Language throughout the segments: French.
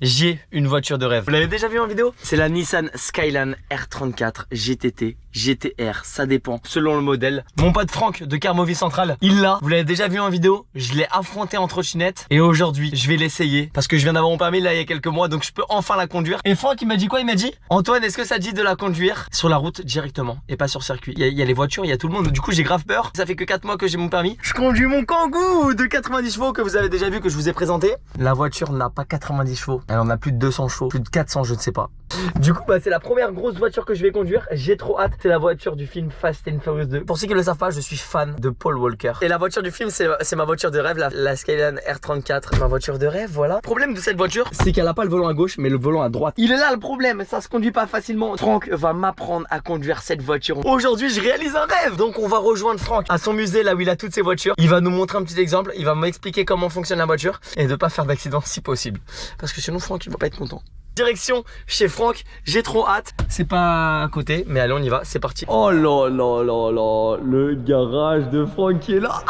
j'ai une voiture de rêve. Vous l'avez déjà vu en vidéo? C'est la Nissan Skyline R34 GTT, GTR, ça dépend selon le modèle. Mon pote Franck de Carmovie Centrale, il l'a. Vous l'avez déjà vu en vidéo? Je l'ai affronté en trottinette et aujourd'hui, je vais l'essayer parce que je viens d'avoir mon permis là il y a quelques mois, donc je peux enfin la conduire. Et Franck, il m'a dit quoi? Il m'a dit: Antoine, est-ce que ça te dit de la conduire sur la route directement et pas sur circuit? Il y a les voitures, il y a tout le monde. Du coup, j'ai grave peur. Ça fait que 4 mois que j'ai mon permis. Je conduis mon Kangoo de 90 chevaux que vous avez déjà vu, que je vous ai présenté. La voiture n'a pas 90 chevaux. Elle en a plus de 200 chevaux, plus de 400, je ne sais pas. Du coup, c'est la première grosse voiture que je vais conduire. J'ai trop hâte. C'est la voiture du film Fast and Furious 2. Pour ceux qui ne le savent pas, je suis fan de Paul Walker. Et la voiture du film, c'est ma voiture de rêve, la Skyline R34. Ma voiture de rêve, voilà. Le problème de cette voiture, c'est qu'elle n'a pas le volant à gauche, mais le volant à droite. Il est là le problème, ça se conduit pas facilement. Franck va m'apprendre à conduire cette voiture. Aujourd'hui, je réalise un rêve. Donc, on va rejoindre Franck à son musée, là où il a toutes ses voitures. Il va nous montrer un petit exemple. Il va m'expliquer comment fonctionne la voiture et de pas faire d'accident si possible. Parce que sinon, Franck, il va pas être content. Direction chez Franck, j'ai trop hâte. C'est pas à côté, mais allez, on y va, c'est parti. Oh là là là là, le garage de Franck qui est là.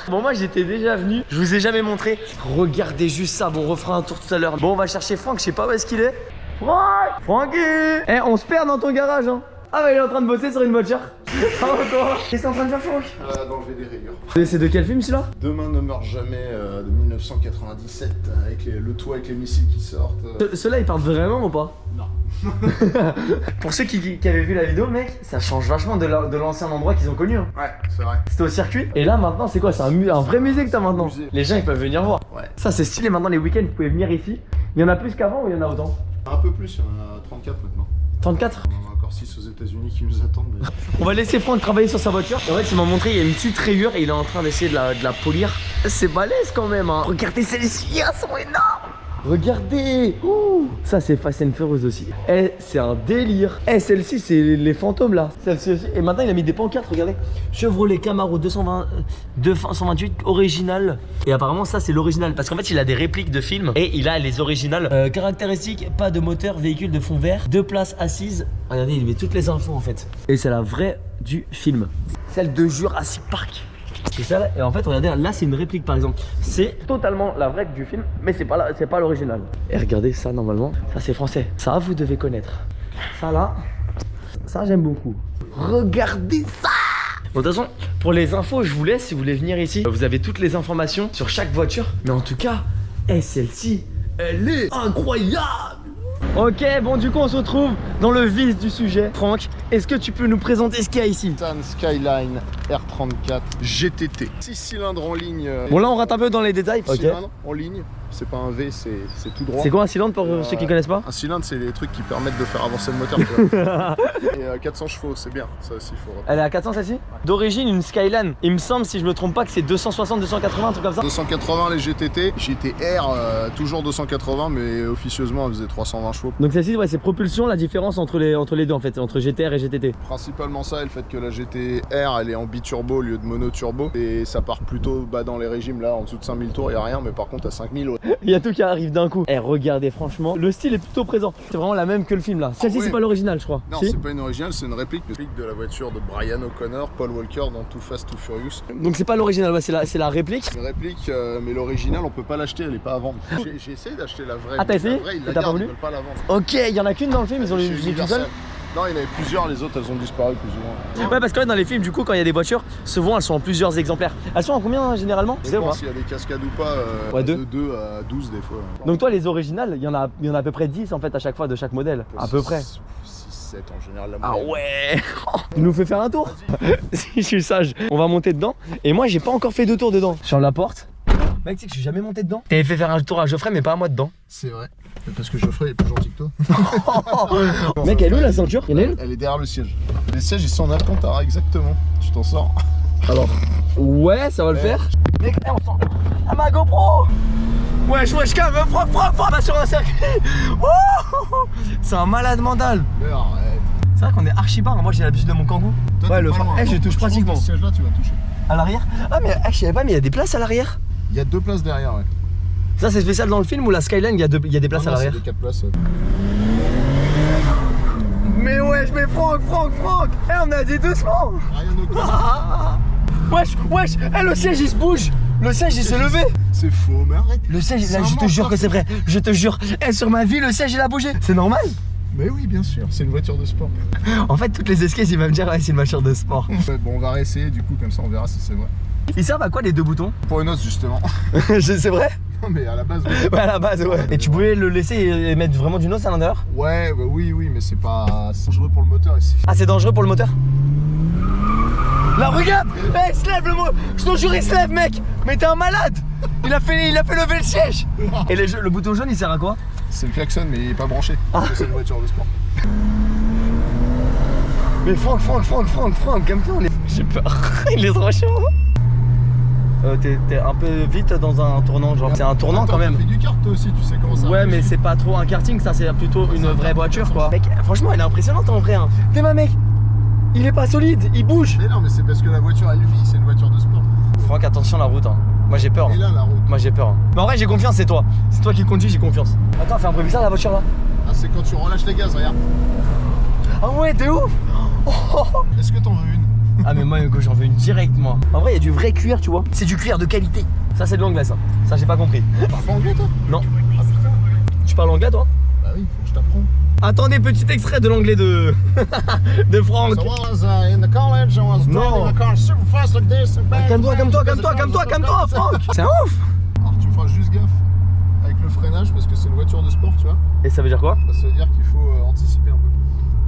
Bon, moi j'étais déjà venu, je vous ai jamais montré. Regardez juste ça, bon, on refera un tour tout à l'heure. Bon, on va chercher Franck, je sais pas où est-ce qu'il est. Franck, Francky. Eh, on se perd dans ton garage, hein. Ah bah il est en train de bosser sur une voiture. Ah quoi? Qu'est-ce que t'es en train de faire, Franck? D'enlever des rayures. C'est de quel film celui-là? Demain ne meurt jamais de 1997 avec le toit avec les missiles qui sortent. Ceux-là ils parlent vraiment ou pas? Non. Pour ceux qui avaient vu la vidéo, mec, ça change vachement de l'ancien endroit qu'ils ont connu. Hein. Ouais, c'est vrai. C'était au circuit. Et là maintenant c'est quoi? C'est un vrai musée que t'as maintenant. Musée. Les gens ils peuvent venir voir. Ouais. Ça c'est stylé, maintenant les week-ends vous pouvez venir ici. Il y en a plus qu'avant ou il y en a autant? Un peu plus, il y en a 34 maintenant. 34? On en a encore 6 aux États-Unis qui nous attendent. Mais... On va laisser Franck travailler sur sa voiture. Et en fait il m'a montré, il y a une petite rayure et il est en train d'essayer de la polir. C'est balèze quand même, hein. Regardez celles-ci, elles sont énormes. Regardez. Ouh. Ça c'est Fast and Furious aussi. Eh, c'est un délire. Eh, celle-ci c'est les fantômes là. Celle-ci aussi. Et maintenant il a mis des pancartes, regardez. Chevrolet Camaro 228 original. Et apparemment ça c'est l'original. Parce qu'en fait il a des répliques de films. Et il a les originales. Caractéristiques, pas de moteur, véhicule de fond vert, 2 places assises. Regardez, il met toutes les infos en fait. Et c'est la vraie du film. Celle de Jurassic Park. C'est ça là. Et en fait regardez, là c'est une réplique par exemple. C'est totalement la vraie du film, mais c'est pas l'original. Et regardez ça, normalement ça c'est français. Ça vous devez connaître. Ça là, ça j'aime beaucoup. Regardez ça. Bon, de toute façon pour les infos je vous laisse. Si vous voulez venir ici, vous avez toutes les informations sur chaque voiture. Mais en tout cas, celle-ci elle est incroyable. Ok, bon du coup on se retrouve dans le vif du sujet. Franck, est-ce que tu peux nous présenter ce qu'il y a ici? Nissan Skyline R34 GTT. 6 cylindres en ligne. Bon là on rentre un peu dans les détails. 6 cylindres en ligne. C'est pas un V, c'est tout droit. C'est quoi un cylindre pour ceux qui connaissent pas? Un cylindre, c'est les trucs qui permettent de faire avancer le moteur. Tu vois. Et 400 chevaux, c'est bien. Ça aussi, il faut. Elle est à 400 celle-ci? D'origine une Skyline. Il me semble, si je me trompe pas, que c'est 260, 280, un truc comme ça. 280 les GTT. GTR, toujours 280, mais officieusement, elle faisait 320 chevaux. Donc celle-ci, ouais, c'est propulsion, la différence entre les deux en fait, entre GTR et GTT. Principalement ça et le fait que la GTR, elle est en biturbo au lieu de monoturbo. Et ça part plutôt bas dans les régimes. Là, en dessous de 5000 tours, il n'y a rien, mais par contre, à 5000, il y a tout qui arrive d'un coup. Eh, regardez, franchement, le style est plutôt présent. C'est vraiment la même que le film là. Celle-ci, c'est pas l'original, je crois. Non, si, c'est pas une originale, c'est une réplique de la voiture de Brian O'Connor, Paul Walker dans Too Fast, Too Furious. Donc c'est pas l'original, ouais, c'est la réplique. Une réplique, mais l'original, on peut pas l'acheter, elle est pas à vendre. J'ai essayé d'acheter la vraie. Ah, t'as essayé? Ils t'as pas voulu? Ils veulent pas la vendre. Ok, il y en a qu'une dans le film, ils ont les tout seuls. Non, il y en avait plusieurs, les autres elles ont disparu plus ou moins. Ouais, parce que dans les films, du coup, quand il y a des voitures, souvent elles sont en plusieurs exemplaires. Elles sont en combien généralement? Je pense s'il y a des cascades ou pas, ouais, de 2 à 12 des fois. Donc toi, les originales, il y en a à peu près 10 en fait à chaque fois de chaque modèle. À peu près. 6, 7 en général. La ah moyenne. ouais. Il nous fait faire un tour. Si je suis sage, on va monter dedans. Et moi, j'ai pas encore fait de tour dedans. Sur la porte. Mec, tu sais que je suis jamais monté dedans. T'avais fait faire un tour à Geoffrey, mais pas à moi dedans. C'est vrai. Parce que Geoffrey est plus gentil que toi. Mec, elle est où la ceinture? Il y en a une? Elle est derrière le siège. Les sièges ils sont en Alcantara, exactement. Tu t'en sors. Alors. Ouais, ça va le faire. Mec, on sent. Ah, ma GoPro. Wesh, quand même, Franck, va sur un circuit. C'est un malade mental. Mais arrête. C'est vrai qu'on est archi bas. Moi, j'ai l'habitude de mon Kangoo. Ouais, le phare. Je touche pratiquement. Ce siège là, tu vas toucher. À l'arrière? Ah, mais je savais pas, mais il y a des places à l'arrière. Il y a 2 places derrière, ouais. Ça, c'est spécial dans le film ou la Skyline, il y a des places à l'arrière? C'est 4 places. Mais wesh, mais Franck. Eh, on a dit doucement. Rien au Wesh, le siège il se bouge. Le siège il s'est levé. C'est faux, mais arrête. Le siège, C'est là un je te jure mensonge. que c'est vrai. Je te jure. Eh, sur ma vie, le siège il a bougé. C'est normal. Mais oui, bien sûr, c'est une voiture de sport. En fait, toutes les esquisses, il va me dire, ouais, c'est une voiture de sport. Ouais, bon, on va réessayer du coup, comme ça on verra si c'est vrai. Ils servent à quoi les deux boutons? Pour une os, justement. C'est vrai? Non, mais à la base, ouais. Ouais, à la base, ouais. Et tu pouvais le laisser et mettre vraiment du os à l'intérieur? Ouais, bah oui, mais c'est pas c'est dangereux pour le moteur ici. Ah, c'est dangereux pour le moteur? Là, regarde! Eh, il se lève le mot! Je te jure, il se lève, mec! Mais t'es un malade! Il a fait lever le siège! Et le bouton jaune, il sert à quoi? C'est le klaxon, mais il est pas branché. Parce que c'est une voiture de sport. Mais Franck, calme-toi, j'ai peur. Il est trop chaud. T'es un peu vite dans un tournant, genre. C'est un tournant Attends, quand même. Tu fais du kart toi aussi, tu sais comment ça Ouais, mais réagit. c'est pas trop un karting, ça c'est plutôt une vraie voiture quoi. Mec, franchement, elle est impressionnante en vrai. Hein. T'es ma mec, il est pas solide, il bouge. Mais non, mais c'est parce que la voiture elle vit, c'est une voiture de sport. Franck, attention la route. Hein. Moi j'ai peur. Et là, la route. Moi j'ai peur. Hein. Mais en vrai, j'ai confiance, c'est toi. C'est toi qui conduis, j'ai confiance. Attends, fais un peu bizarre la voiture là. Ah, c'est quand tu relâches les gaz, regarde. Ah ouais, t'es ouf. Est-ce que t'en veux une? Ah mais moi j'en veux une direct moi. En vrai il y a du vrai cuir tu vois. C'est du cuir de qualité. Ça c'est de l'anglais ça. Ça j'ai pas compris. Tu parles pas anglais toi? Non. Ah putain. Tu parles anglais toi? Bah oui, faut que je t'apprends. Attendez, petit extrait de l'anglais de de Franck. So I was in the college, I was No. driving a car super fast like this. And bang, Calme-toi Franck. C'est un ouf. Alors tu feras juste gaffe avec le freinage parce que c'est une voiture de sport, tu vois. Et ça veut dire quoi? Bah, ça veut dire qu'il faut anticiper un peu.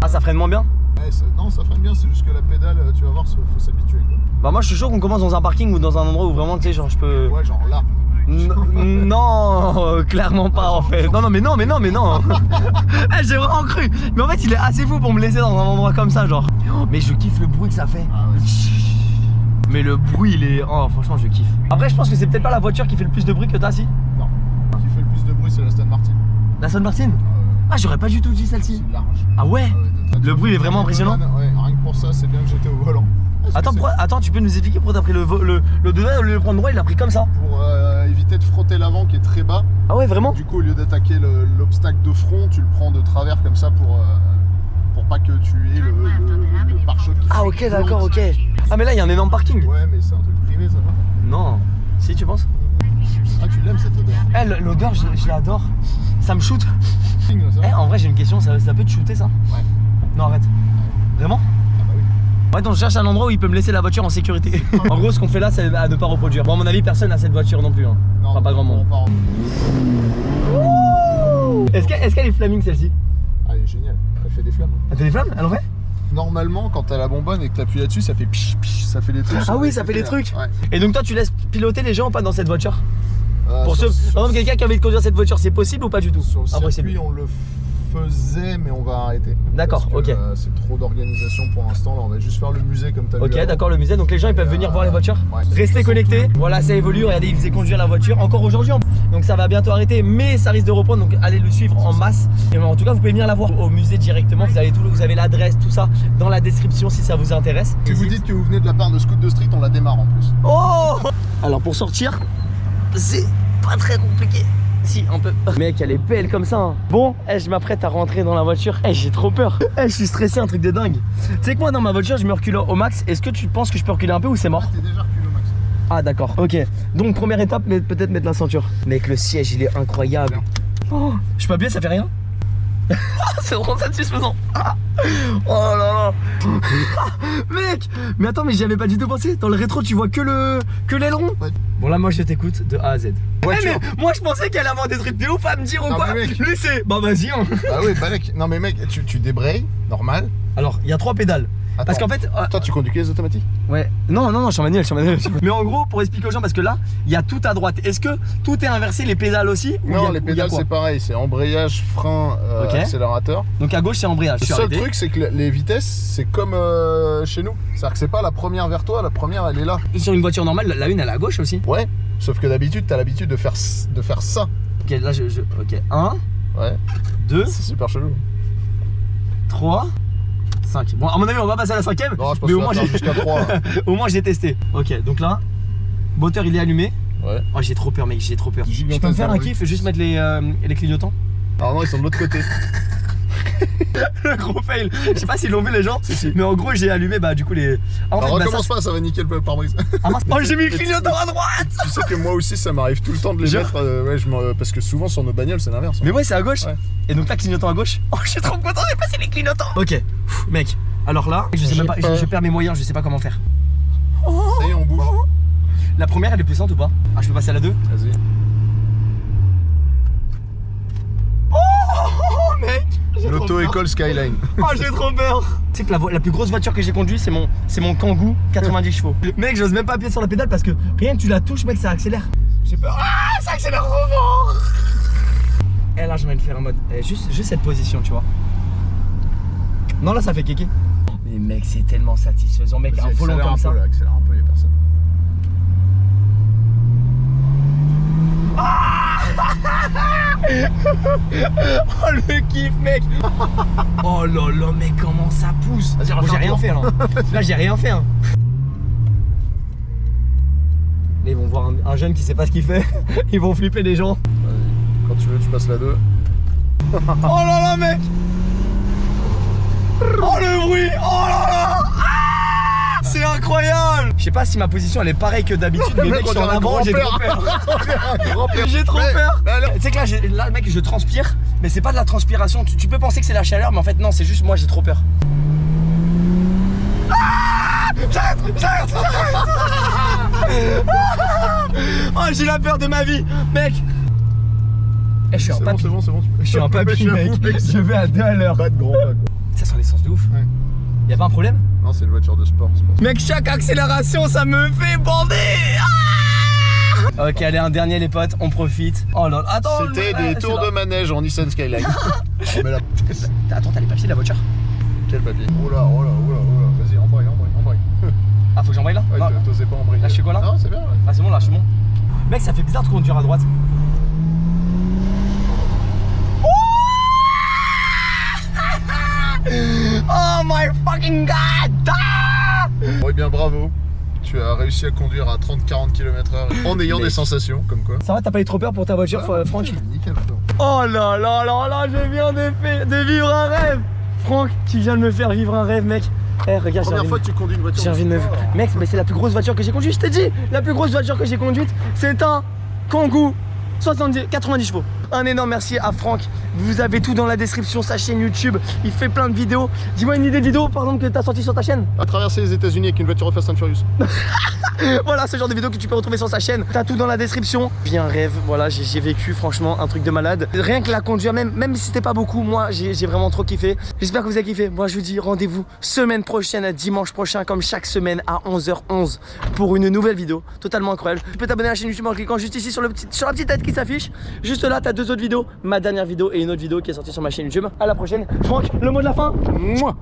Ah ça freine moins bien? Ouais, non, ça freine bien, c'est juste que la pédale, tu vas voir, faut s'habituer quoi. Bah moi je suis chaud qu'on commence dans un parking ou dans un endroit où vraiment tu sais genre je peux... Ouais, genre là. Non, clairement pas en fait. Non. Eh, j'ai vraiment cru. Mais en fait il est assez fou pour me laisser dans un endroit comme ça genre. Mais je kiffe le bruit que ça fait. Ah ouais. Mais le bruit il est... Oh franchement je kiffe. Après je pense que c'est peut-être pas la voiture qui fait le plus de bruit que t'as si. Non. Ce qui fait le plus de bruit, c'est la Aston Martin. La Aston Martin? Ah j'aurais pas du tout dit celle-ci. C'est large. Ah ouais? Le bruit il est vraiment impressionnant. Ouais, rien que pour ça, c'est bien que j'étais au volant. Attends, tu peux nous expliquer pourquoi t'as pris le devant au lieu de le prendre droit, il l'a pris comme ça? Pour éviter de frotter l'avant qui est très bas. Ah ouais vraiment? Du coup, au lieu d'attaquer l'obstacle de front, tu le prends de travers comme ça pour pas que tu aies le pare-choc qui Ah ok flotte. d'accord ok. Ah mais là il y a un énorme parking. Ouais, mais c'est un truc privé, ça va. Non. Si tu penses? Ah, tu l'aimes cette odeur? Eh l'odeur je l'adore. Ça me shoot. Ça va. Eh en vrai j'ai une question, ça peut te shooter ça? Ouais. Non arrête. Vraiment? Ah bah oui. Ouais donc je cherche un endroit où il peut me laisser la voiture en sécurité. En gros ce qu'on fait là c'est à ne pas reproduire. Bon à mon avis personne n'a cette voiture non plus hein. Non, Enfin pas grand monde. Est-ce qu'elle est flaming celle-ci? Ah, elle est géniale. Elle fait des flammes. Elle fait des flammes? Elle en fait? Normalement, quand t'as la bonbonne et que t'appuies là-dessus, ça fait piche piche, ça fait des trucs. Ah oui ça fait des trucs. Ouais. Et donc toi tu laisses piloter les gens ou pas dans cette voiture? Pour sur- ceux, par exemple quelqu'un qui a envie de conduire cette voiture c'est possible ou pas du tout? Sur le Impossible. circuit, on le faisait, mais on va arrêter. D'accord, Parce que, ok. c'est trop d'organisation pour l'instant. Là, on va juste faire le musée comme t'as vu. Ok avant. d'accord le musée donc les gens ils peuvent venir voir les voitures. Ouais. Restez connectés, voilà ça évolue, regardez il faisait conduire la voiture encore aujourd'hui donc ça va bientôt arrêter mais ça risque de reprendre donc allez le suivre en masse et en tout cas vous pouvez venir la voir au musée directement, vous avez vous avez l'adresse tout ça dans la description si ça vous intéresse. Si vous dites que vous venez de la part de Scoot de Street, on la démarre en plus. Oh alors pour sortir c'est pas très compliqué. Si, un peu. Mec, elle est belle comme ça. Hein. Bon, je m'apprête à rentrer dans la voiture. J'ai trop peur. Je suis stressé, un truc de dingue. Tu sais que moi, dans ma voiture, je me recule au max. Est-ce que tu penses que je peux reculer un peu ou c'est mort? T'es déjà reculé au max. Ah, d'accord. Ok. Donc, première étape, peut-être mettre la ceinture. Mec, le siège, il est incroyable. Oh, je peux appuyer, ça fait rien? C'est trop satisfaisant. Oh là là. Mec, mais attends, mais j'y avais pas du tout pensé. Dans le rétro, tu vois que l'aileron. Ouais. Bon, là, moi, je t'écoute de A à Z. Voiture. Mais moi, je pensais qu'elle allait avoir des trucs de ouf à me dire ou Non, quoi. mais mec. Lui, c'est. Bah, vas-y, hein. Bah oui, bah mec. Non mais mec, tu débrayes, normal. Alors, il y a 3 pédales. Attends. Parce qu'en fait. Toi, tu conduis que les automatiques? Ouais. Non, je suis en manuel, Mais en gros, pour expliquer aux gens, parce que là, il y a tout à droite. Est-ce que tout est inversé, les pédales aussi ou Non, y a- les ou y a pédales quoi c'est pareil, c'est embrayage, frein, Ok. accélérateur. Donc à gauche, c'est embrayage. Le Je suis seul arrêté. truc, c'est que les vitesses, c'est comme chez nous. C'est-à-dire que c'est pas la première vers toi, la première elle est là. Sur une voiture normale, la une, elle est à gauche aussi. Ouais. Sauf que d'habitude, t'as l'habitude de faire ça. Ok, là, Ok. 1, Ouais. 2, C'est super chelou. 3, 5. Bon, à mon avis, on va passer à la 5ème. Non, je pense Mais au qu'on moins, va faire j'ai jusqu'à 3. au moins, j'ai testé. Ok, donc là, moteur, il est allumé. Ouais. Oh, j'ai trop peur, mec, j'ai trop peur. Du Je peux me gigantesque faire un bruit. kiff, juste mettre les clignotants. Alors non, ils sont de l'autre côté. Le gros fail. Je sais pas s'ils l'ont vu les gens, mais en gros j'ai allumé bah du coup les. Ah, en fait, recommence pas, ça va niquer le pare-brise. Ah, mince. Oh, j'ai mis le clignotant à droite. Tu sais que moi aussi ça m'arrive tout le temps de les mettre, parce que souvent sur nos bagnoles c'est l'inverse. Mais ouais, c'est à gauche. Ouais. Et donc là, clignotant à gauche. Oh, je suis trop content, j'ai passé les clignotants. Ok, pff, mec. Alors là, je sais même pas, je perds mes moyens, je sais pas comment faire. Ça y est, on bouge. La première, elle est puissante ou pas? Ah, je peux passer à la 2? Vas-y. Oh, mec. L'auto-école Skyline. Oh, j'ai trop peur. Tu sais que la plus grosse voiture que j'ai conduite, c'est mon Kangoo 90 chevaux. Mec, j'ose même pas appuyer sur la pédale parce que rien que tu la touches, mec, ça accélère. J'ai peur. Ah, ça accélère trop fort. Et là, j'ai envie de faire un mode. Juste cette position, tu vois. Non, là, ça fait kéké. Mais mec, c'est tellement satisfaisant, mec, un volant comme ça. Accélère un peu, les personnes. Oh le kiff mec. Oh là là mec, comment ça pousse. Vas-y, bon, j'ai rien fait là. Là j'ai rien fait hein. Ils vont voir un jeune qui sait pas ce qu'il fait. Ils vont flipper les gens. Vas-y, quand tu veux tu passes la 2. Oh là là mec. Oh le bruit. Oh là là. C'est incroyable. Je sais pas si ma position elle est pareille que d'habitude, mais mec, je suis en avant, j'ai trop peur. J'ai trop peur. Tu sais que là mec, je transpire, mais c'est pas de la transpiration. Tu peux penser que c'est la chaleur, mais en fait non, c'est juste moi, j'ai trop peur. J'arrête. Oh, j'ai la peur de ma vie, mec. Je suis un papy. C'est bon. Je suis un papy, mec. Je vais à 2 à l'heure. Pas de grand pas quoi. Ça sent l'essence de ouf. Ouais. Y'a pas un problème? Non, c'est une voiture de sport. Mec, chaque accélération, ça me fait bander. Ah, ok, allez, un dernier les potes, on profite. Oh là là, attends. C'était des tours de manège en Nissan Skyline. Attends, t'as les papiers de la voiture? Quel papier? Oh là. Vas-y, embraye. Ah, faut que j'embraye là? Ouais, Non. t'osais pas embrayer. Là, je suis quoi là? Non, c'est bien. Ouais. Ah, c'est bon, là, je suis bon. Mec, ça fait bizarre de conduire à droite. Oh my fucking god! Ah! Ouais, bien bravo. Tu as réussi à conduire à 30-40 km/h en ayant des sensations, comme quoi. Ça va, t'as pas eu trop peur pour ta voiture, Franck? Nickel, frère. Oh là là là là, je viens de vivre un rêve! Franck, tu viens de me faire vivre un rêve, mec. Eh, regarde, Première fois que tu conduis une voiture. j'ai envie de me... Mec, mais c'est la plus grosse voiture que j'ai conduite, je t'ai dit! La plus grosse voiture que j'ai conduite, c'est un Kangoo 90 chevaux. Un énorme merci à Franck. Vous avez tout dans la description, sa chaîne YouTube. Il fait plein de vidéos. Dis-moi une idée de vidéo, par exemple, que t'as sorti sur ta chaîne. À traverser les États-Unis avec une voiture Fast and Furious. Voilà, ce genre de vidéo que tu peux retrouver sur sa chaîne. T'as tout dans la description. Bien rêve, voilà, j'ai vécu franchement un truc de malade. Rien que la conduire, même si c'était pas beaucoup, moi j'ai vraiment trop kiffé. J'espère que vous avez kiffé. Moi je vous dis rendez-vous semaine prochaine, dimanche prochain, comme chaque semaine à 11h11 pour une nouvelle vidéo totalement incroyable. Tu peux t'abonner à la chaîne YouTube en cliquant juste ici sur la petite tête qui s'affiche. Juste là, t'as 2 autres vidéos, ma dernière vidéo et une autre vidéo qui est sortie sur ma chaîne YouTube. À la prochaine. Franck, le mot de la fin. Mouah.